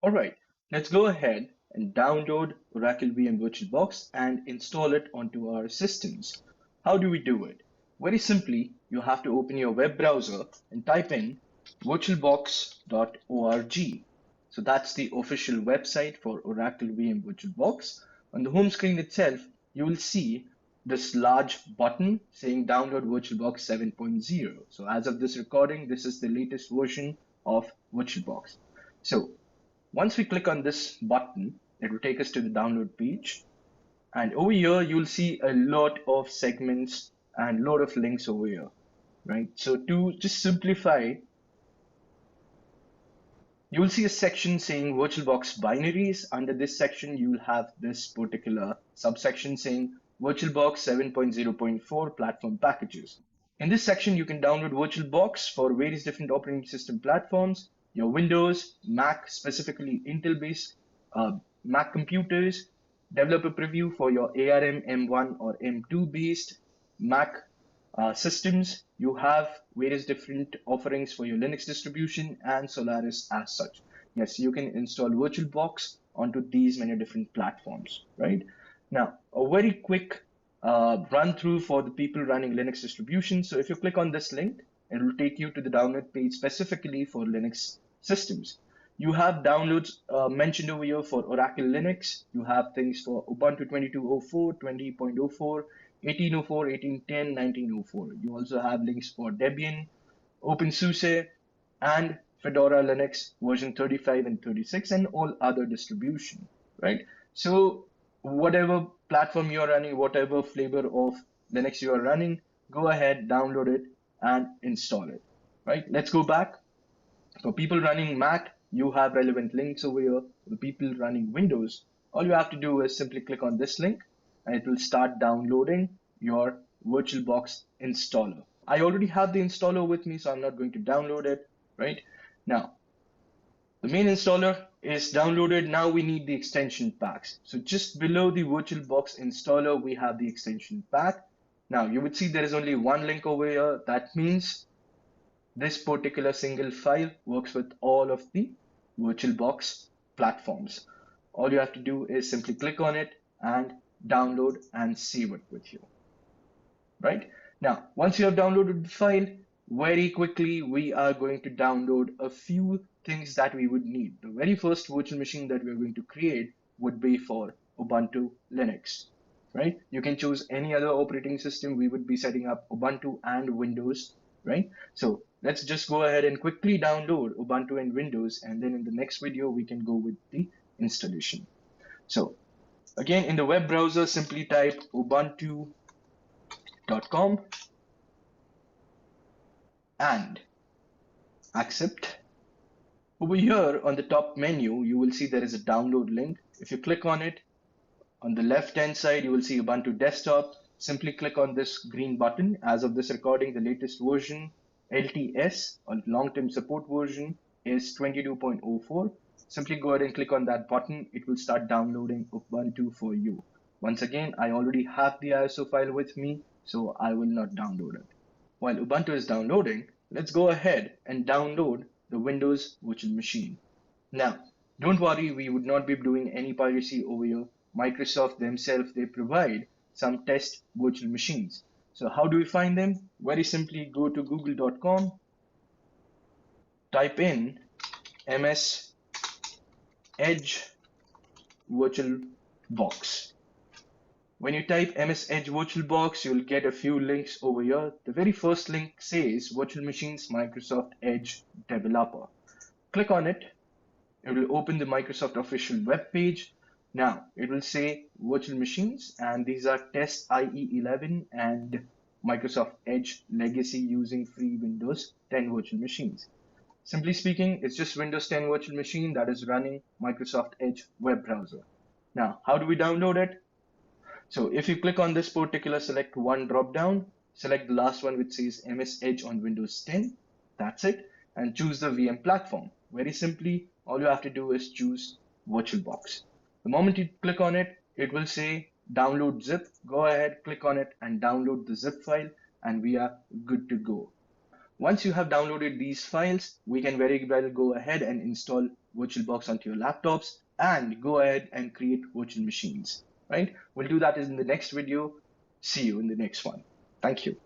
All right, let's go ahead and download Oracle VM VirtualBox and install it onto our systems. How do we do it? Very simply, you have to open your web browser and type in virtualbox.org. So that's the official website for Oracle VM VirtualBox. On the home screen itself, you will see this large button saying download VirtualBox 7.0. So as of this recording, this is the latest version of VirtualBox. So once we click on this button, it will take us to the download page. And over here, you'll see a lot of segments and a lot of links over here, right? So to just simplify, you will see a section saying VirtualBox binaries. Under this section, you will have this particular subsection saying VirtualBox 7.0.4 platform packages. In this section, you can download VirtualBox for various different operating system platforms, your Windows, Mac, specifically Intel-based Mac computers, developer preview for your ARM M1 or M2 based Mac systems. You have various different offerings for your Linux distribution and Solaris as such. Yes, you can install VirtualBox onto these many different platforms, right? Now, a very quick run through for the people running Linux distributions. So if you click on this link, it will take you to the download page specifically for Linux systems. You have downloads mentioned over here for Oracle Linux. You have things for Ubuntu 22.04, 20.04, 18.04, 18.10, 19.04. You also have links for Debian, OpenSUSE, and Fedora Linux version 35 and 36, and all other distribution, right? So whatever platform you're running, whatever flavor of Linux you are running, go ahead, download it, and install it, right? Let's go back. For people running Mac, you have relevant links over here. For the people running Windows, all you have to do is simply click on this link and it will start downloading your VirtualBox installer. I already have the installer with me, so I'm not going to download it, right? Now, the main installer is downloaded. Now we need the extension packs. So just below the VirtualBox installer, we have the extension pack. Now you would see there is only one link over here. That means this particular single file works with all of the VirtualBox platforms. All you have to do is simply click on it and download and save it with you, right? Now, once you have downloaded the file, very quickly we are going to download a few things that we would need. The very first virtual machine that we're going to create would be for Ubuntu Linux, right? You can choose any other operating system. We would be setting up Ubuntu and Windows, right? So let's just go ahead and quickly download Ubuntu and Windows, and then in the next video, we can go with the installation. So again, in the web browser, simply type ubuntu.com and accept. Over here on the top menu, you will see there is a download link. If you click on it, on the left hand side, you will see Ubuntu Desktop. Simply click on this green button. As of this recording, the latest version, LTS, or long-term support version, is 22.04. Simply go ahead and click on that button. It will start downloading Ubuntu for you. Once again, I already have the ISO file with me, so I will not download it. While Ubuntu is downloading, let's go ahead and download the Windows virtual machine. Now, don't worry, we would not be doing any piracy over here. Microsoft themselves, they provide some test virtual machines. So how do we find them? Very simply, go to google.com, type in MS Edge Virtual Box. When you type MS Edge VirtualBox, you'll get a few links over here. The very first link says Virtual Machines Microsoft Edge Developer. Click on it. It will open the Microsoft official web page. Now, it will say virtual machines, and these are Test IE11 and Microsoft Edge Legacy using free Windows 10 virtual machines. Simply speaking, it's just Windows 10 virtual machine that is running Microsoft Edge web browser. Now, how do we download it? So if you click on this particular select one drop down, select the last one which says MS Edge on Windows 10. That's it. And choose the VM platform. Very simply, all you have to do is choose VirtualBox. The moment you click on it, it will say download zip. Go ahead, click on it and download the zip file, and we are good to go. Once you have downloaded these files, we can very well go ahead and install VirtualBox onto your laptops and go ahead and create virtual machines, right? We'll do that in the next video. See you in the next one. Thank you.